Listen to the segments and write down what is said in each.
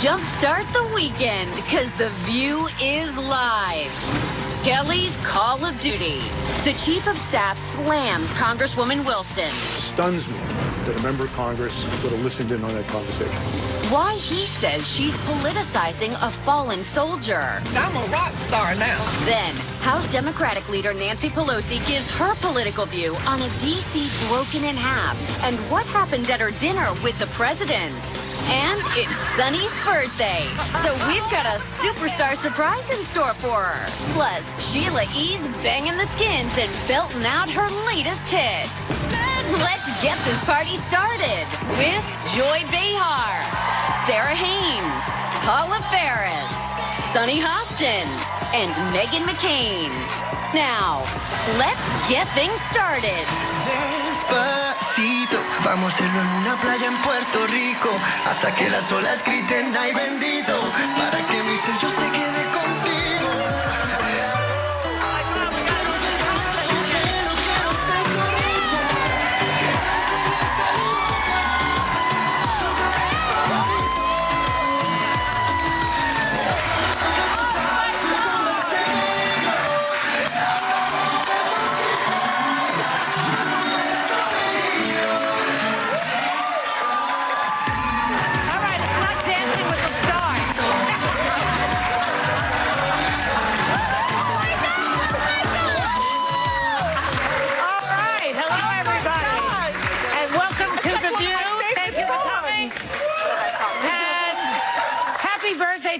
Jumpstart the weekend, because The View is live. Kelly's Call of Duty. The Chief of Staff slams Congresswoman Wilson. Stuns me that a member of Congress would have listened in on that conversation. Why he says she's politicizing a fallen soldier. I'm a rock star now. Then, House Democratic leader Nancy Pelosi gives her political view on a D.C. broken in half and what happened at her dinner with the president. And it's Sunny's birthday, so we've got a superstar surprise in store for her. Plus, Sheila E's banging the skins and belting out her latest hit. Let's get this party started with Joy Behar, Sarah Haynes, Paula Ferris, Sunny Hostin, and Meghan McCain. Now, let's get things started. Despacito, vamos a hacerlo en una playa en Puerto Rico, hasta que las olas griten ay bendito, para que mi sello se quede contigo.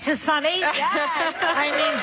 To Sunny. Yes. I mean,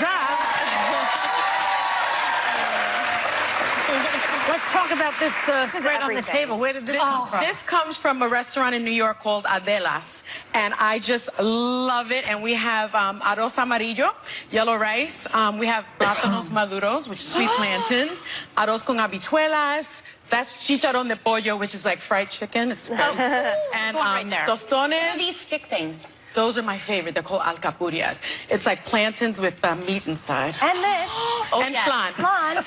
let's talk about this spread on the table. Where did this come from? This comes from a restaurant in New York called Adela's, and I just love it. And we have arroz amarillo, yellow rice. We have plátanos maduros, which is sweet plantains. Arroz con habichuelas. That's chicharrón de pollo, which is like fried chicken. It's and right there. tostones. What are these stick things? Those are my favorite. They're called alcapurrias. It's like plantains with meat inside. And this. And flan. Flan.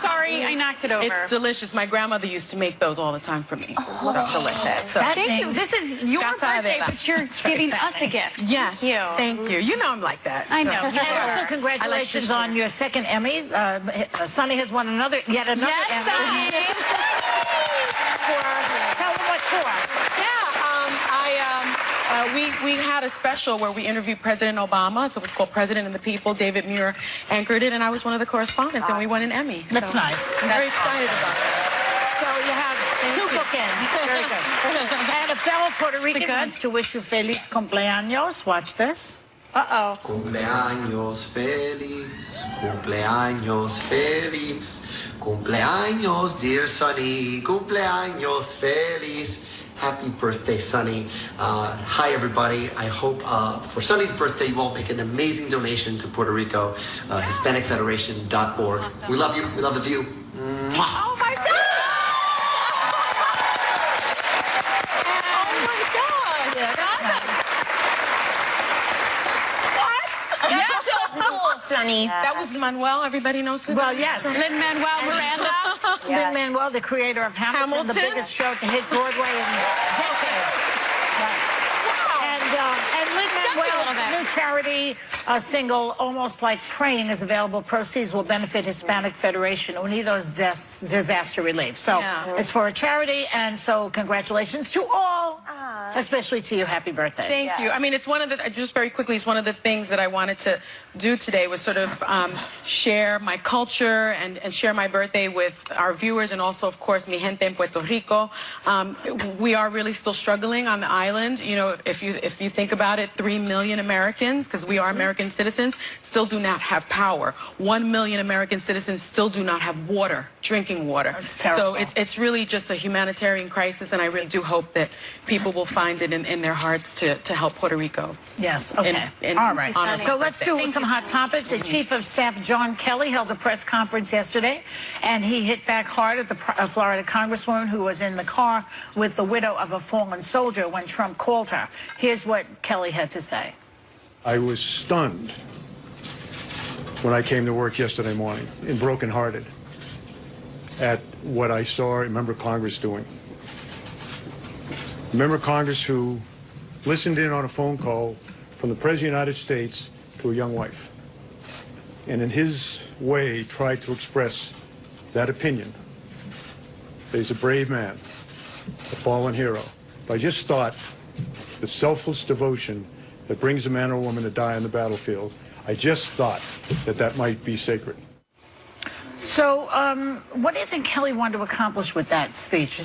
Sorry, I knocked it over. It's delicious. My grandmother used to make those all the time for me. That's delicious. So, Thank you. This is your birthday, but you're giving us a gift. yes. Thank you. Thank you. You know I'm like that. I know. And also, congratulations on your second Emmy. Sunny has won yet another Yes, Emmy. Sunny. Tell them what for. We had a special where we interviewed President Obama, so it was called President and the People. David Muir anchored it, and I was one of the correspondents, and we won an Emmy. That's nice. I'm very excited about that. So you have two bookends. Very good. And a fellow Puerto Rican wants to wish you feliz cumpleaños. Watch this. Uh-oh. Cumpleaños feliz, cumpleaños feliz, cumpleaños dear Sunny, cumpleaños feliz. Happy birthday, Sunny. Hi, everybody. I hope for Sunny's birthday, you all make an amazing donation to Puerto Rico, HispanicFederation.org. We love you. We love The View. Mwah. Oh, my God! Oh, my God! What? That's so cool, Sunny. That was Manuel. Everybody knows who Well, that yes. Lin-Manuel Miranda. Lin-Manuel, the creator of Hamilton, the biggest show to hit Broadway in decades. And Lin-Manuel's new charity single, Almost Like Praying, is available. Proceeds will benefit Hispanic Federation Unidos Disaster Relief. So it's for a charity, and so congratulations to all, especially to you. Happy birthday. Thank you. I mean, it's one of the, just very quickly, it's one of the things that I wanted to do today was sort of share my culture and share my birthday with our viewers, and also, of course, mi gente en Puerto Rico. We are really still struggling on the island. You know, if you think about it, 3 million Americans, because we are American citizens, still do not have power. 1 million American citizens still do not have water, drinking water. That's terrible. So it's really just a humanitarian crisis, and I really do hope that people will find it in their hearts to help Puerto Rico. Yes, okay. All right. So let's do some hot topics. The Chief of Staff, John Kelly, held a press conference yesterday, and he hit back hard at the Florida Congresswoman who was in the car with the widow of a fallen soldier when Trump called her. Here's what Kelly had to say. I was stunned when I came to work yesterday morning and brokenhearted at what I saw a member of Congress doing. A member of Congress who listened in on a phone call from the President of the United States to a young wife, and in his way tried to express that opinion. He's a brave man, a fallen hero. But I just thought the selfless devotion that brings a man or woman to die on the battlefield, I just thought that that might be sacred. So, what do you think Kelly wanted to accomplish with that speech?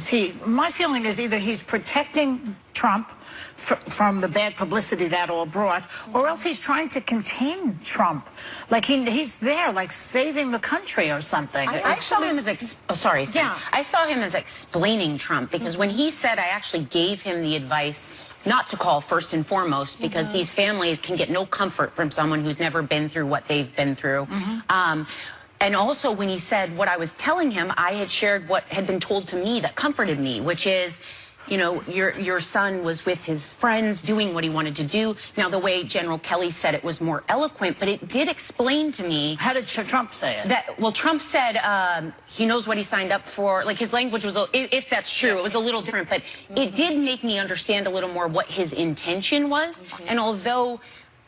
My feeling is either he's protecting Trump from the bad publicity that all brought, or else he's trying to contain Trump. Like he's there, like saving the country or something. I saw him as, I saw him as explaining Trump, because when he said, I actually gave him the advice not to call first and foremost, because these families can get no comfort from someone who's never been through what they've been through. And also when he said what I was telling him, I had shared what had been told to me that comforted me, which is, you know, your son was with his friends doing what he wanted to do. Now, the way General Kelly said it was more eloquent, but it did explain to me. How did Trump say it? Well, Trump said he knows what he signed up for. Like, his language was, if that's true, it was a little different, but it did make me understand a little more what his intention was. And although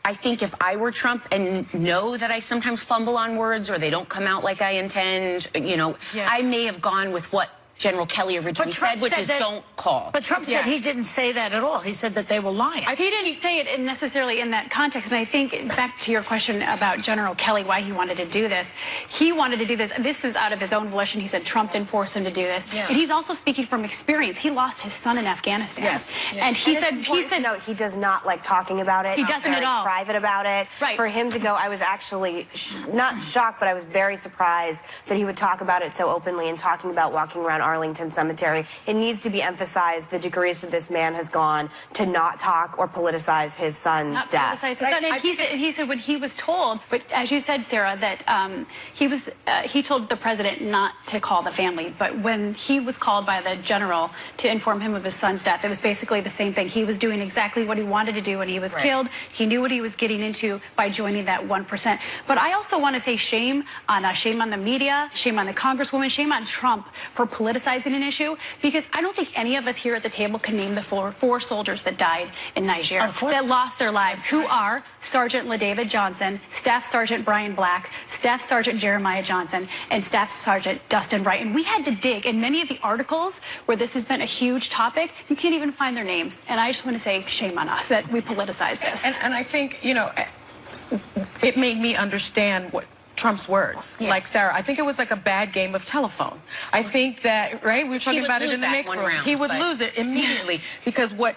I think if I were Trump and know that I sometimes fumble on words or they don't come out like I intend, you know, I may have gone with what General Kelly originally said, which is don't call. But Trump said he didn't say that at all. He said that they were lying. He didn't say it necessarily in that context. And I think, back to your question about General Kelly, why he wanted to do this, he wanted to do this. This is out of his own volition. He said Trump didn't force him to do this. And he's also speaking from experience. He lost his son in Afghanistan. And he said, no, he does not like talking about it. He doesn't at all. Private about it. For him to go, I was actually not shocked, but I was very surprised that he would talk about it so openly, and talking about walking around Arlington Cemetery. It needs to be emphasized the degrees that this man has gone to not talk or politicize his son's death. Politicize his son. And he said when he was told, but as you said, Sarah, that he told the president not to call the family, but when he was called by the general to inform him of his son's death, it was basically the same thing. He was doing exactly what he wanted to do when he was killed. He knew what he was getting into by joining that 1%. But I also want to say shame on the media, shame on the Congresswoman, shame on Trump for politicizing an issue, because I don't think any of us here at the table can name the four soldiers that died in Niger, that lost their lives, who are Sergeant LaDavid Johnson, Staff Sergeant Brian Black, Staff Sergeant Jeremiah Johnson, and Staff Sergeant Dustin Wright. And we had to dig in many of the articles where this has been a huge topic. You can't even find their names. And I just want to say shame on us that we politicize this. And I think, you know, it made me understand what Trump's words. Like, Sarah, I think it was like a bad game of telephone. I think that, right, we were talking about it in the make room. He would lose it immediately, because what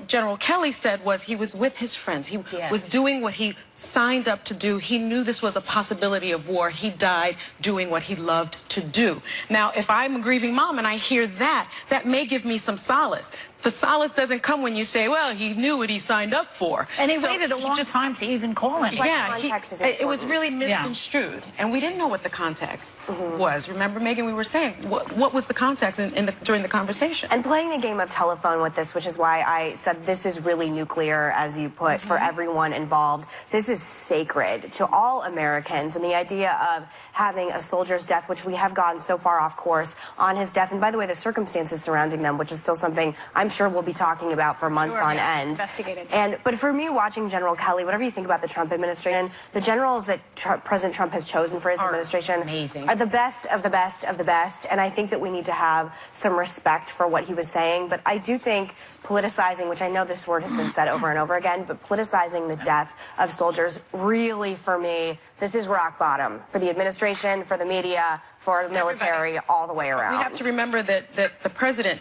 General Kelly said was he was with his friends. He was doing what he signed up to do. He knew this was a possibility of war. He died doing what he loved to do. Now, if I'm a grieving mom and I hear that, that may give me some solace. The solace doesn't come when you say, well, he knew what he signed up for. And he waited a long time to even call him. It was really misconstrued. And we didn't know what the context was. Remember, Megan, we were saying, what was the context during the conversation? And playing a game of telephone with this, which is why I said this is really nuclear, as you put, for everyone involved. This is sacred to all Americans. And the idea of having a soldier's death, which we have gone so far off course on his death, and by the way, the circumstances surrounding them, which is still something I'm sure we'll be talking about for months on end. Investigated. But for me, watching General Kelly, whatever you think about the Trump administration, the generals that President Trump has chosen for his administration are the best of the best of the best. And I think that we need to have some respect for what he was saying. But I do think politicizing, which I know this word has been said over and over again, but politicizing the death of soldiers, really, for me, this is rock bottom for the administration, for the media, for the military, all the way around. We have to remember that the president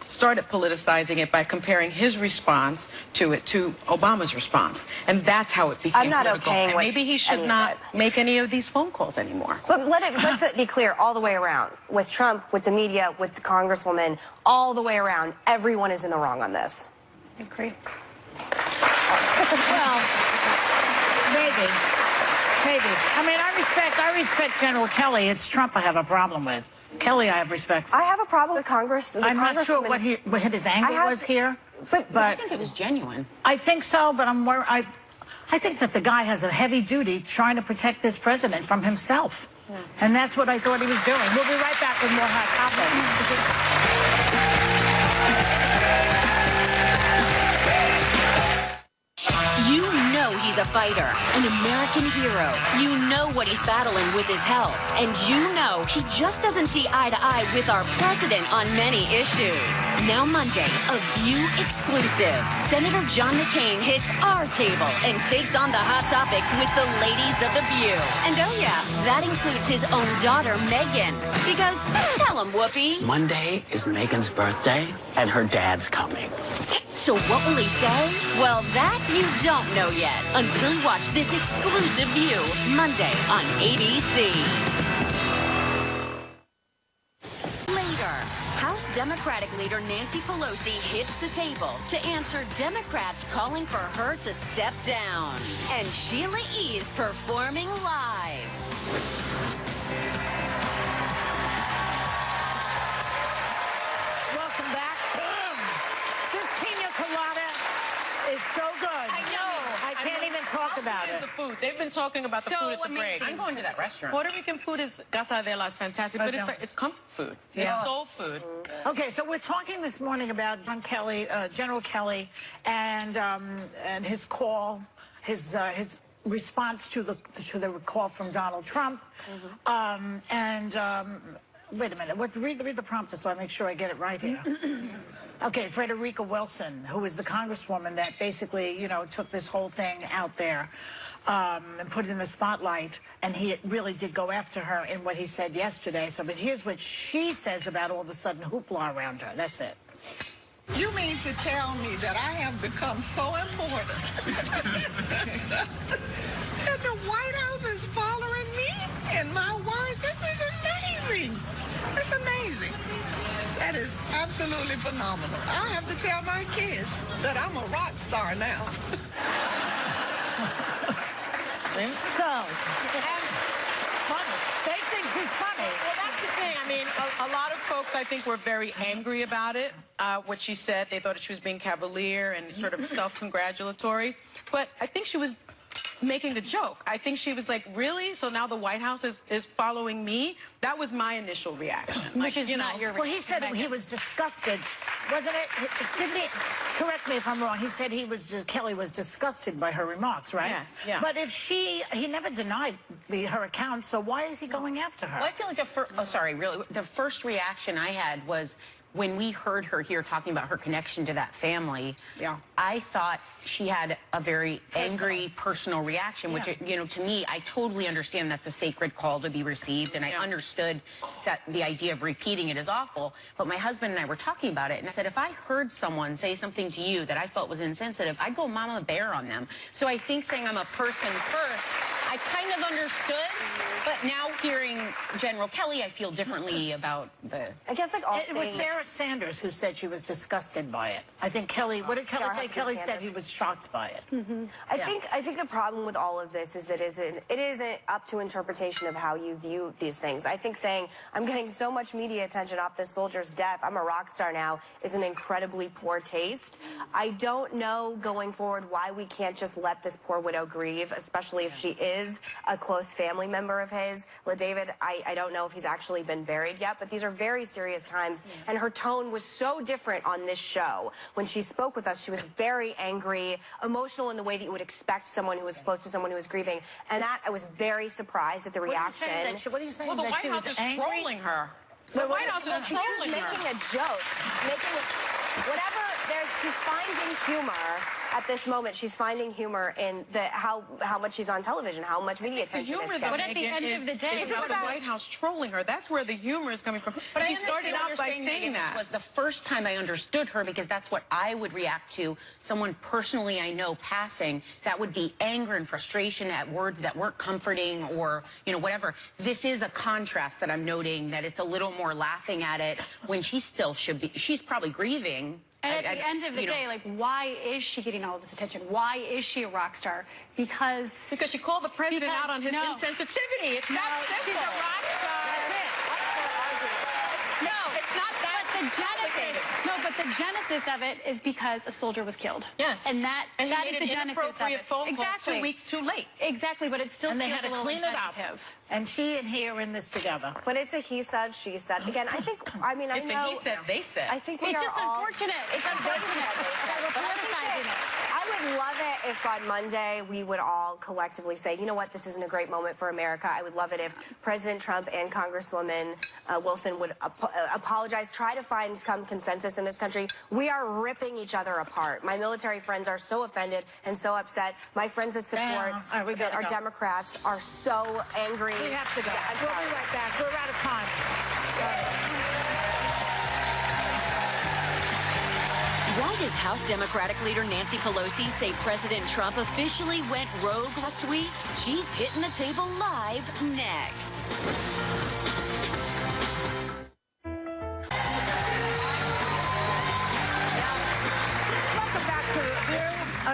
started politicizing it by comparing his response to Obama's response. And that's how it became political. And maybe he should not make any of these phone calls anymore. But let's it be clear, all the way around. With Trump, with the media, with the Congresswoman, all the way around, everyone is in the wrong on this. I agree. Well, maybe. I mean, I respect General Kelly. It's Trump I have a problem with. Kelly, I have respect for. I have a problem with Congress. I'm not sure what his angle was here. But I think it was genuine. I think so, but I think that the guy has a heavy duty trying to protect this president from himself. And that's what I thought he was doing. We'll be right back with more Hot Topics. is a fighter, an American hero. You know what he's battling with his health. And you know he just doesn't see eye to eye with our president on many issues. Now Monday, a View exclusive. Senator John McCain hits our table and takes on the hot topics with the ladies of the View. And oh yeah, that includes his own daughter, Megan. Because, tell him, Whoopi. Monday is Megan's birthday, and her dad's coming. So what will he say? Well, that you don't know yet until you watch this exclusive View Monday on ABC. Later, House Democratic leader Nancy Pelosi hits the table to answer Democrats calling for her to step down. And Sheila E. is performing live. Welcome back. This pina colada is so good. I know. I can't even talk about it. The food. They've been talking about the food at the break. I'm going to that restaurant. Puerto Rican food is Casadela is fantastic, but it's comfort food. Yeah. It's soul food. Okay, so we're talking this morning about John Kelly, General Kelly, and his call, his response to the call from Donald Trump, wait a minute. Read the prompter so I make sure I get it right here. Okay, Frederica Wilson, who is the congresswoman that basically, you know, took this whole thing out there and put it in the spotlight, and he really did go after her in what he said yesterday. So, but here's what she says about all of a sudden hoopla around her. That's it. You mean to tell me that I have become so important that the White House is following me and my words? This is amazing. It's amazing. That is absolutely phenomenal. I have to tell my kids that I'm a rock star now. So, funny. They think she's funny. Well, that's the thing. I mean, a lot of folks, I think, were very angry about it, what she said. They thought she was being cavalier and sort of self-congratulatory. But I think she was making a joke. I think she was like, really? So now the White House is following me? That was my initial reaction. Which is not your reaction. Well, he said he was disgusted, wasn't it? Didn't he? Correct me if I'm wrong. He said Kelly was disgusted by her remarks, right? Yes, yeah. But if he never denied her account, so why is he going after her? Well, I feel like the first reaction I had was when we heard her here talking about her connection to that family. Yeah. I thought she had a very angry, personal reaction, which, you know, to me, I totally understand that's a sacred call to be received, and I understood that the idea of repeating it is awful. But my husband and I were talking about it, and I said, if I heard someone say something to you that I felt was insensitive, I'd go mama bear on them. So I think saying I'm a person first, I kind of understood, but now hearing General Kelly, I feel differently about the... I guess like all It was Sarah Sanders who said she was disgusted by it. I think Kelly, what did Kelly say? Kelly said he was shocked by it. I think the problem with all of this is that it isn't up to interpretation of how you view these things. I think saying, I'm getting so much media attention off this soldier's death, I'm a rock star now, is an incredibly poor taste. I don't know going forward why we can't just let this poor widow grieve, especially if she is a close family member of his. LaDavid, I don't know if he's actually been buried yet, but these are very serious times, and her tone was so different on this show. When she spoke with us, she was very angry, emotional in the way that you would expect someone who was close to someone who was grieving, and that I was very surprised at the reaction. What are you saying? Well, the that White she House was is angry? trolling her. The White House is trolling her. Making a joke, she's finding humor at this moment. She's finding humor in how much she's on television, how much media attention it's getting. But at the end of the day, it's about the White House trolling her. That's where the humor is coming from. But she started out by saying that. It was the first time I understood her, because that's what I would react to. Someone personally I know passing, that would be anger and frustration at words that weren't comforting, or, you know, whatever. This is a contrast that I'm noting, that it's a little more laughing at it when she still should be. She's probably grieving. And at the end of the day, like, why is she getting all this attention? Why is she a rock star? Because she called the president out on his insensitivity. It's not simple. She's a rock star. That's it. No, it's not that. But the genesis of it is because a soldier was killed. Yes. And that is the genesis of it. Phone call 2 weeks too late. Exactly, but it still and they feels had to a little clean it up. insensitive. And she and he are in this together. But it's a he said, she said. Again, I think, I mean, I It's know. a he said, they said. I think we It's are just all. unfortunate. It's unfortunate that we're politicizing it. I would love it if on Monday we would all collectively say, you know what, this isn't a great moment for America. I would love it if President Trump and Congresswoman Wilson would apologize, try to find some consensus in this country. We are ripping each other apart. My military friends are so offended and so upset. My friends that support that are Democrats are so angry. We have to go. We'll be right back. We're out of time. Why does House Democratic leader Nancy Pelosi say President Trump officially went rogue last week? She's hitting the table live next.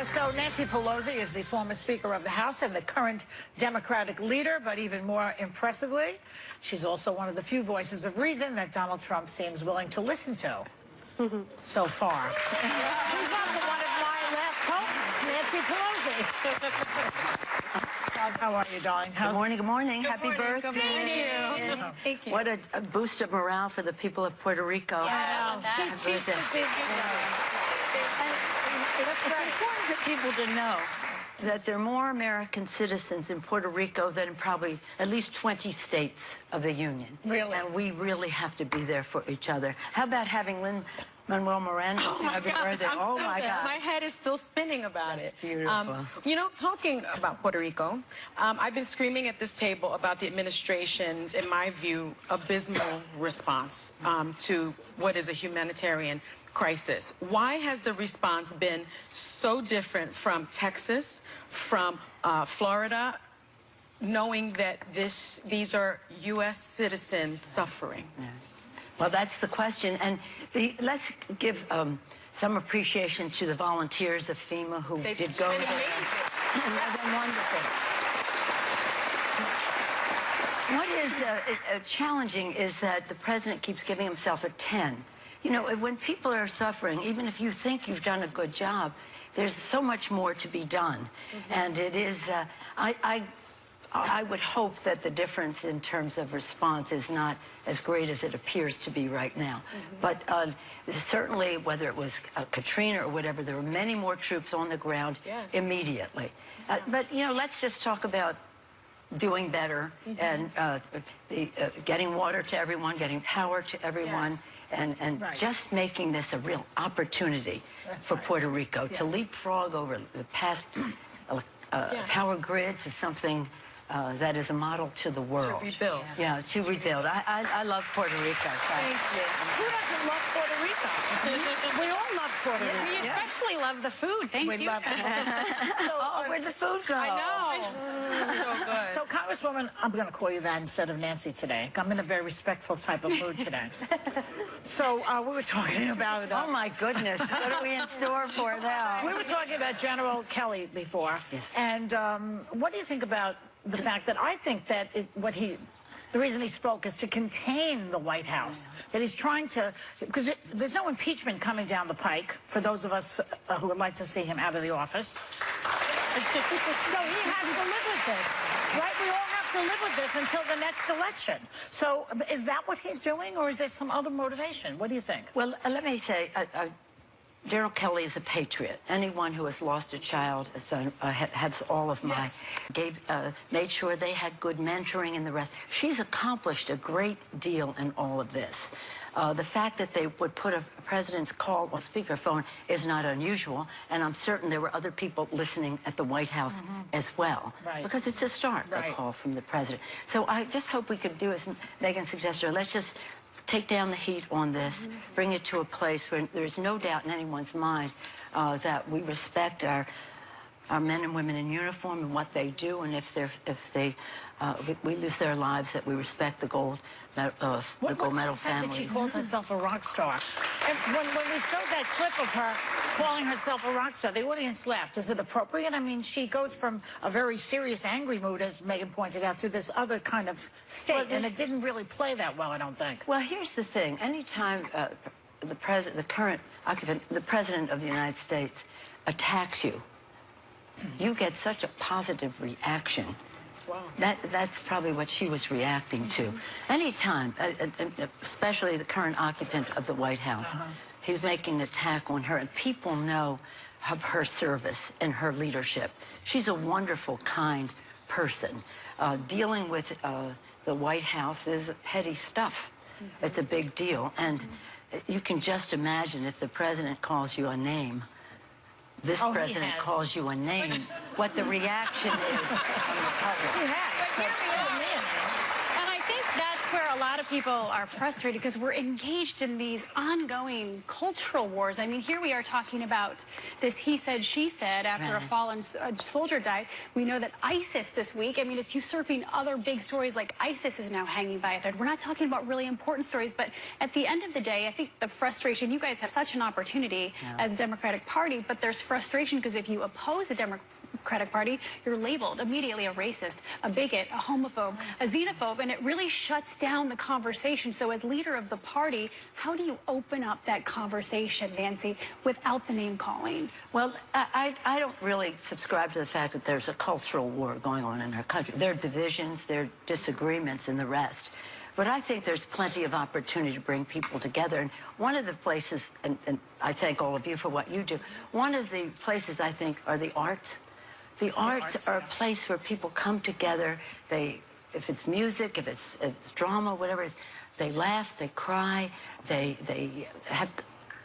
So Nancy Pelosi is the former Speaker of the House and the current Democratic leader, but even more impressively, she's also one of the few voices of reason that Donald Trump seems willing to listen to so far. She's welcome one of my last hopes, Nancy Pelosi. How are you, darling? Good morning, good morning. Happy birthday. Good morning. Thank you. What a boost of morale for the people of Puerto Rico. Yeah, she's It's important for people to know that there are more American citizens in Puerto Rico than in probably at least 20 states of the Union. Really? And we really have to be there for each other. How about having Lin-Manuel Miranda sing happy birthday? Oh, my God. My head is still spinning about That's it. beautiful. You know, talking about Puerto Rico, I've been screaming at this table about the administration's, in my view, abysmal response to what is a humanitarian crisis. Why has the response been so different from Texas, from Florida, knowing that these are U.S. citizens suffering? Yeah. Well, that's the question. And let's give some appreciation to the volunteers of FEMA who did go there. They've been wonderful. What is challenging is that the president keeps giving himself a 10. You know, when people are suffering, even if you think you've done a good job, there's so much more to be done. And it is, I would hope that the difference in terms of response is not as great as it appears to be right now. But certainly, whether it was Katrina or whatever, there were many more troops on the ground immediately. But, you know, let's just talk about doing better and getting water to everyone, getting power to everyone, and just making this a real opportunity for Puerto Rico to leapfrog over the past power grid to something that is a model to the world. To rebuild. Yeah, to rebuild. I love Puerto Rico. Thank you. Who doesn't love Puerto Rico? We all love Puerto Rico. We especially love the food. Thank you. We love it. So, where'd the food go? I know. So good. So, Congresswoman, I'm going to call you that instead of Nancy today. I'm in a very respectful type of mood today. So, we were talking about... oh, my goodness. What are we in store for now? We were talking about General Kelly before. Yes. And what do you think about the fact that I think that the reason he spoke is to contain the White House, that he's trying to, because there's no impeachment coming down the pike for those of us who would like to see him out of the office. So he has to live with this, right? We all have to live with this until the next election. So is that what he's doing, or is there some other motivation? What do you think? Well, let me say, General Kelly is a patriot. Anyone who has lost a child has all of my... made sure they had good mentoring and the rest. She's accomplished a great deal in all of this. The fact that they would put a president's call on speakerphone is not unusual, and I'm certain there were other people listening at the White House as well, because it's a start, a call from the president. So I just hope we could do as Megan suggested. Let's just take down the heat on this, bring it to a place where there's no doubt in anyone's mind that we respect our men and women in uniform and what they do, and if we lose their lives, that we respect the gold medal families. She calls herself a rock star. And when we showed that clip of her calling herself a rock star, the audience laughed. Is it appropriate? I mean, she goes from a very serious, angry mood, as Megan pointed out, to this other kind of state, and it didn't really play that well, I don't think. Well, here's the thing. Anytime the current occupant, the President of the United States, attacks you, you get such a positive reaction That's probably what she was reacting to. Anytime, especially the current occupant of the White House, he's making an attack on her, and people know of her service and her leadership. She's a wonderful, kind person. Dealing with the White House is petty stuff. It's a big deal, and you can just imagine if the president calls you a name. This president calls you a name, what the reaction is from the public. And I think that's where a lot of people are frustrated, because we're engaged in these ongoing cultural wars. I mean, here we are talking about this he said, she said after a fallen soldier died. We know that ISIS this week, I mean, it's usurping other big stories, like ISIS is now hanging by a thread. We're not talking about really important stories, but at the end of the day, I think the frustration, you guys have such an opportunity as a Democratic Party, but there's frustration because if you oppose the Democratic Party, you're labeled immediately a racist, a bigot, a homophobe, a xenophobe, and it really shuts down the conversation. So as leader of the party, how do you open up that conversation, Nancy, without the name calling? Well, I don't really subscribe to the fact that there's a cultural war going on in our country. There are divisions, there are disagreements, and the rest. But I think there's plenty of opportunity to bring people together. And one of the places, and I thank all of you for what you do, one of the places I think are the arts. The arts are a place where people come together. If it's music, if it's drama, whatever it is, they laugh, they cry, they have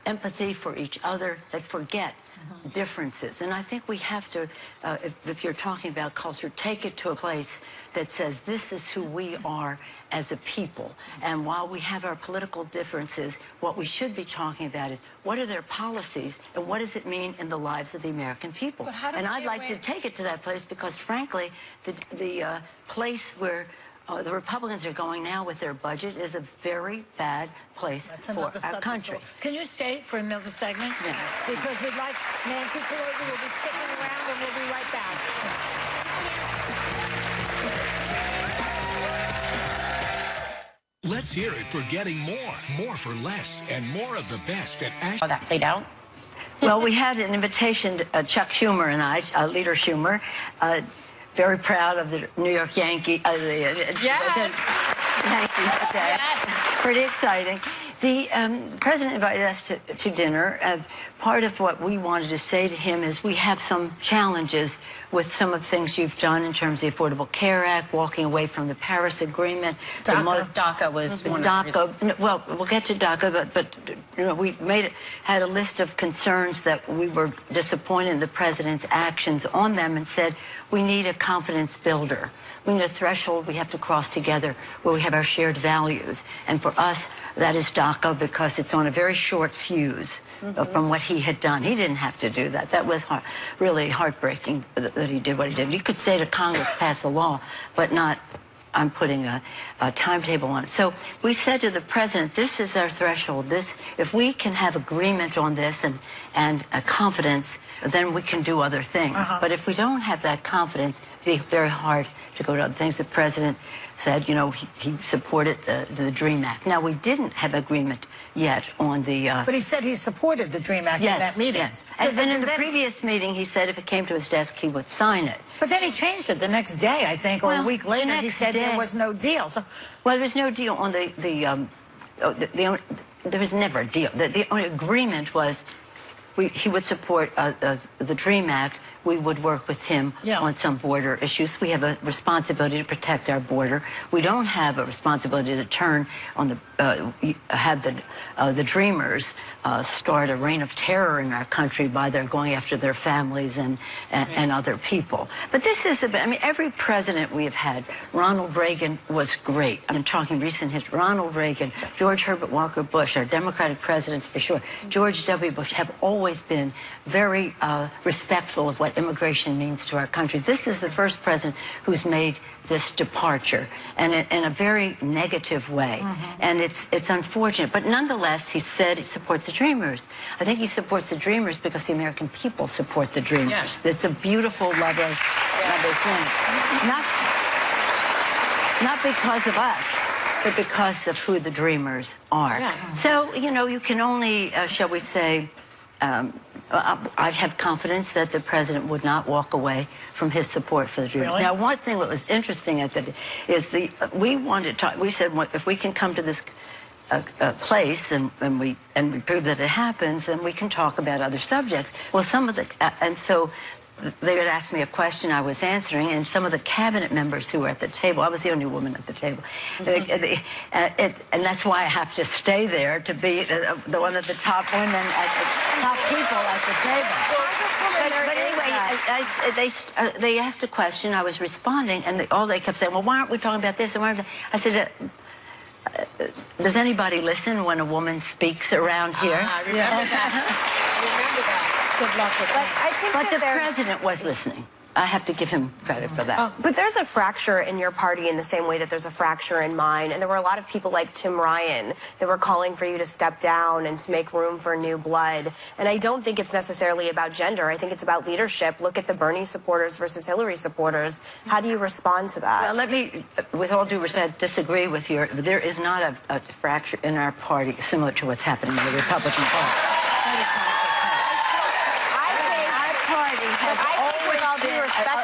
empathy for each other, they forget differences. And I think we have to, if you're talking about culture, take it to a place that says this is who we are as a people. And while we have our political differences, what we should be talking about is what are their policies and what does it mean in the lives of the American people? And I'd like to take it to that place because, frankly, the place where the Republicans are going now with their budget is a very bad place for our country. Can you stay for another segment? Yeah. Because we'd like Nancy Pelosi will be sticking around, and we'll be right back. Let's hear it for getting more for less, and more of the best at Ash. How that played out? Well, we had an invitation to Chuck Schumer and I, Leader Schumer, very proud of the New York Yankees. Yankees today. Pretty exciting. The president invited us to dinner. Part of what we wanted to say to him is we have some challenges with some of the things you've done in terms of the Affordable Care Act, walking away from the Paris Agreement. DACA was one of the well, we'll get to DACA, but you know, we had a list of concerns that we were disappointed in the president's actions on them and said we need a confidence builder. We need a threshold we have to cross together where we have our shared values. And for us, that is DACA because it's on a very short fuse from what he had done. He didn't have to do that. That was really heartbreaking that he did what he did. You could say to Congress, pass a law, but not I'm putting a timetable on it. So we said to the president, this is our threshold. If we can have agreement on this and a confidence, then we can do other things. But if we don't have that confidence, it'd be very hard to go to other things. The president said, you know, he supported the DREAM Act. Now, we didn't have agreement yet on the... But he said he supported the DREAM Act in that meeting. Yes. And then in the previous meeting, he said if it came to his desk, he would sign it. But then he changed it the next day, I think, or a week later. He said there was no deal. So, well, there was no deal on there was never a deal. The only agreement was he would support the DREAM Act. We would work with him on some border issues. We have a responsibility to protect our border. We don't have a responsibility to turn on have the Dreamers start a reign of terror in our country by their going after their families and other people. But this is I mean, every president we have had, Ronald Reagan was great. I'm talking recent history. Ronald Reagan, George Herbert Walker Bush, our Democratic presidents for sure, George W. Bush have always been very respectful of what immigration means to our country. This is the first president who's made this departure, and in a very negative way. And it's unfortunate. But nonetheless, he said he supports the Dreamers. I think he supports the Dreamers because the American people support the Dreamers. Yes. It's a beautiful, lovely thing. Not because of us, but because of who the Dreamers are. Yes. So, you know, you can only, shall we say, I have confidence that the president would not walk away from his support for the Jews. Really? Now, one thing that was interesting at that is we wanted to talk. We said, if we can come to this place and we prove that it happens, then we can talk about other subjects. Well, some of the and so they had asked me a question I was answering, and some of the cabinet members who were at the table, I was the only woman at the table, and that's why I have to stay there to be the one of the top women, top people at the table. But anyway, they asked a question, I was responding, and they kept saying, well, why aren't we talking about this? And why aren't I said, does anybody listen when a woman speaks around here? I remember that. I remember that. Good luck with that. But the president was listening. I have to give him credit for that. But there's a fracture in your party in the same way that there's a fracture in mine. And there were a lot of people like Tim Ryan that were calling for you to step down and to make room for new blood. And I don't think it's necessarily about gender. I think it's about leadership. Look at the Bernie supporters versus Hillary supporters. How do you respond to that? Well, let me, with all due respect, disagree with you. There is not a fracture in our party similar to what's happening in the Republican Party.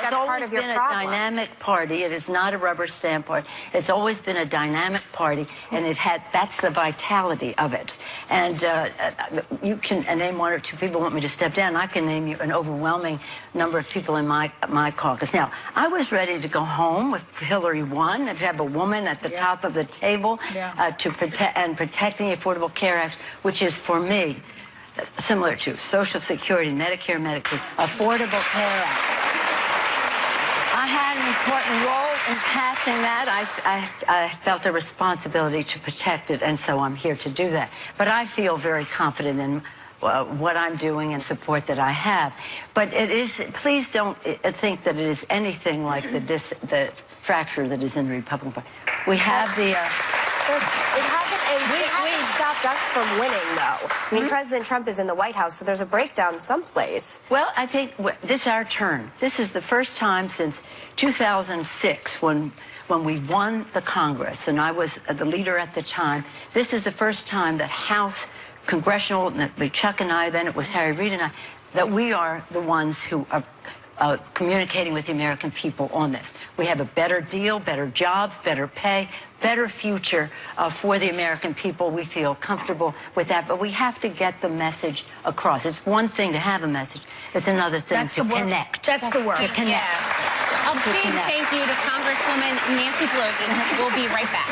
It's always been a dynamic party. It is not a rubber stamp party. It's always been a dynamic party, and that's the vitality of it. And you can name one or two people who want me to step down. I can name you an overwhelming number of people in my caucus. Now, I was ready to go home if Hillary won, and to have a woman at the top of the table to protect the Affordable Care Act, which is, for me, similar to Social Security, Medicare, Medicaid, Affordable Care Act. I had an important role in passing that. I felt a responsibility to protect it, and so I'm here to do that. But I feel very confident in what I'm doing and support that I have. But it is, please don't think that it is anything like the fracture that is in the Republican Party. We have the... It hasn't stopped us from winning, though. I mean, President Trump is in the White House, so there's a breakdown someplace. Well, I think this is our turn. This is the first time since 2006 when we won the Congress, and I was the leader at the time. This is the first time that House, Congressional, Chuck and I, then it was Harry Reid and I, that we are the ones who are communicating with the American people on this. We have a better deal, better jobs, better pay, better future for the American people. We feel comfortable with that, but we have to get the message across. It's one thing to have a message. It's another thing to connect. That's the word. To connect. Yeah. A big thank you to Congresswoman Nancy Pelosi. We'll be right back.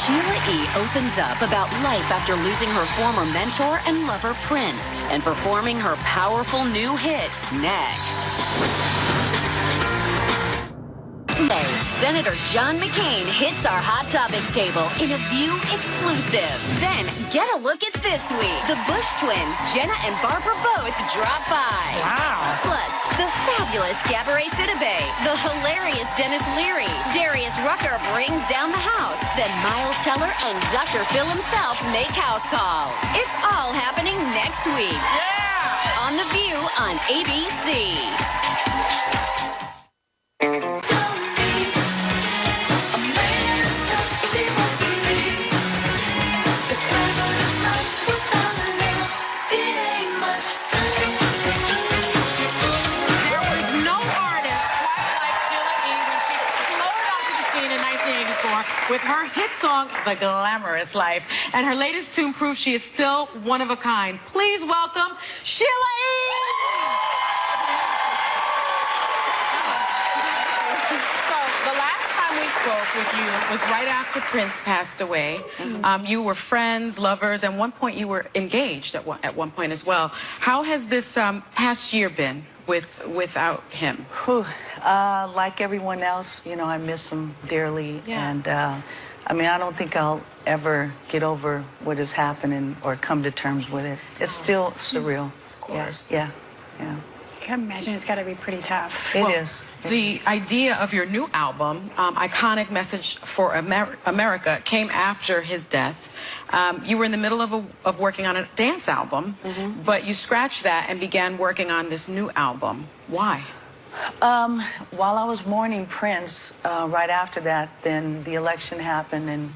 Sheila E. opens up about life after losing her former mentor and lover, Prince, and performing her powerful new hit, Next. Today, Senator John McCain hits our Hot Topics table in a View exclusive. Then, get a look at this week. The Bush twins, Jenna and Barbara, both drop by. Wow. Plus, the fabulous Gabourey Sidibe, the hilarious Dennis Leary, Darius Rucker brings down the house, then Miles Teller and Dr. Phil himself make house calls. It's all happening next week. Yeah! On The View on ABC. With her hit song, The Glamorous Life. And her latest tune proves she is still one of a kind. Please welcome Sheila E. So the last time we spoke with you was right after Prince passed away. You were friends, lovers, and at one point you were engaged at one point as well. How has this past year been without him? Like everyone else, you know, I miss him dearly. Yeah. And I mean, I don't think I'll ever get over what is happening or come to terms with it. It's still surreal. Of course. Yeah. I can imagine it's got to be pretty tough. It is. The idea of your new album, Iconic Message for America, came after his death. You were in the middle of working on a dance album, but you scratched that and began working on this new album. Why? While I was mourning Prince, right after that, then the election happened, and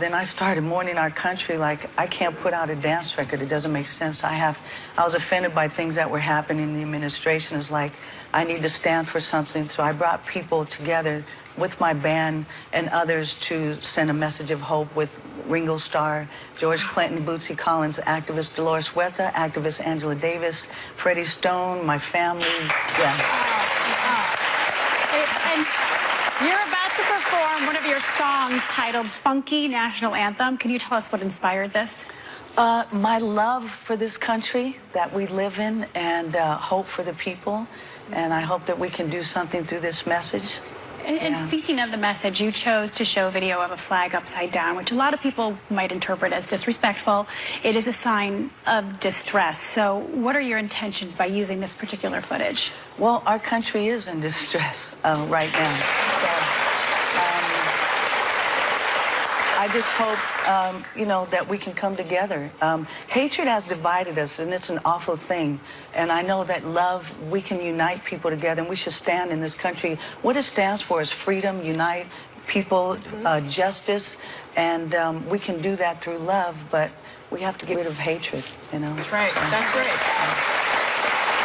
then I started mourning our country. Like, I can't put out a dance record. It doesn't make sense. I was offended by things that were happening in the administration. It's like, I need to stand for something. So I brought people together with my band and others to send a message of hope with Ringo Starr, George Clinton, Bootsy Collins, activist Dolores Huerta, activist Angela Davis, Freddie Stone, my family. Yeah. And you're about to perform one of your songs titled Funky National Anthem. Can you tell us what inspired this? My love for this country that we live in, and hope for the people. And I hope that we can do something through this message. And speaking of the message, you chose to show video of a flag upside down, which a lot of people might interpret as disrespectful. It is a sign of distress. So what are your intentions by using this particular footage? Well, our country is in distress right now. So, I just hope, you know, that we can come together. Hatred has divided us, and it's an awful thing. And I know that love, we can unite people together, and we should stand in this country. What it stands for is freedom, unite people, justice, and we can do that through love, but we have to get rid of hatred, you know. That's right. That's right.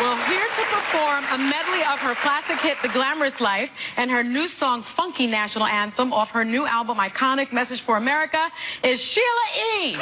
Well, here to perform a medley of her classic hit, The Glamorous Life, and her new song, Funky National Anthem, off her new album, Iconic Message for America, is Sheila E.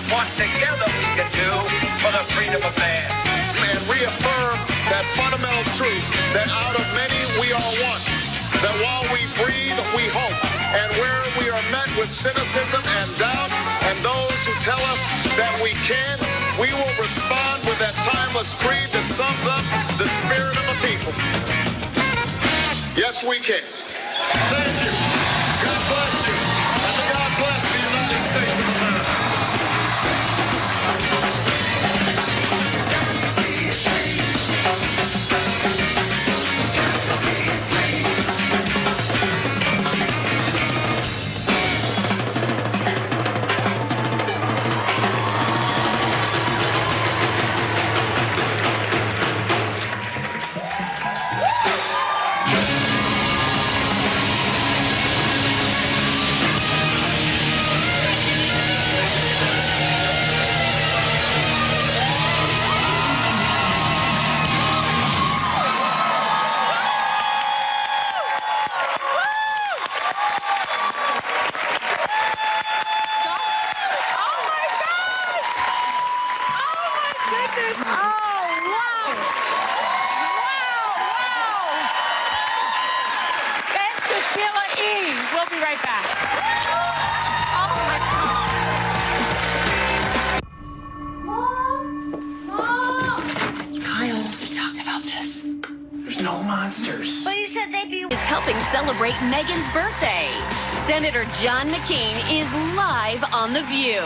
What together we can do for the freedom of man. And reaffirm that fundamental truth that out of many we are one. That while we breathe, we hope. And where we are met with cynicism and doubt, and those who tell us that we can't, we will respond with that timeless creed that sums up the spirit of a people. Yes, we can. Thank you. God bless you. And God bless the United States of America. Sheila E. We'll be right back. Oh, my God. Kyle, we talked about this. There's no monsters. But you said they'd be... ...is helping celebrate Meghan's birthday. Senator John McCain is live on The View.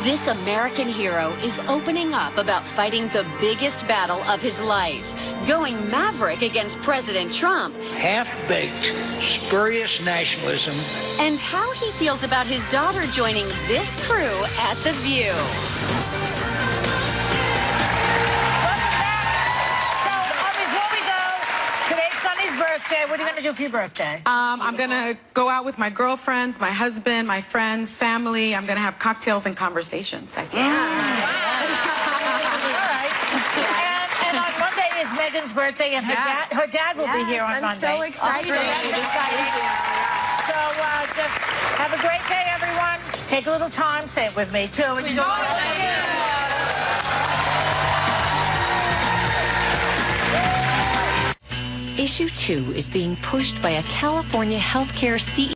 This American hero is opening up about fighting the biggest battle of his life, going maverick against President Trump. Half-baked, spurious nationalism. And how he feels about his daughter joining this crew at The View. Birthday. What are you going to do for your birthday? I'm going to go out with my girlfriends, my husband, my friends, family. I'm going to have cocktails and conversations. I think. All right. And on Monday is Meghan's birthday, and her dad will be here on Monday. I'm so excited. So just have a great day, everyone. Take a little time. Say it with me, too. Enjoy. Issue 2 is being pushed by a California healthcare CEO.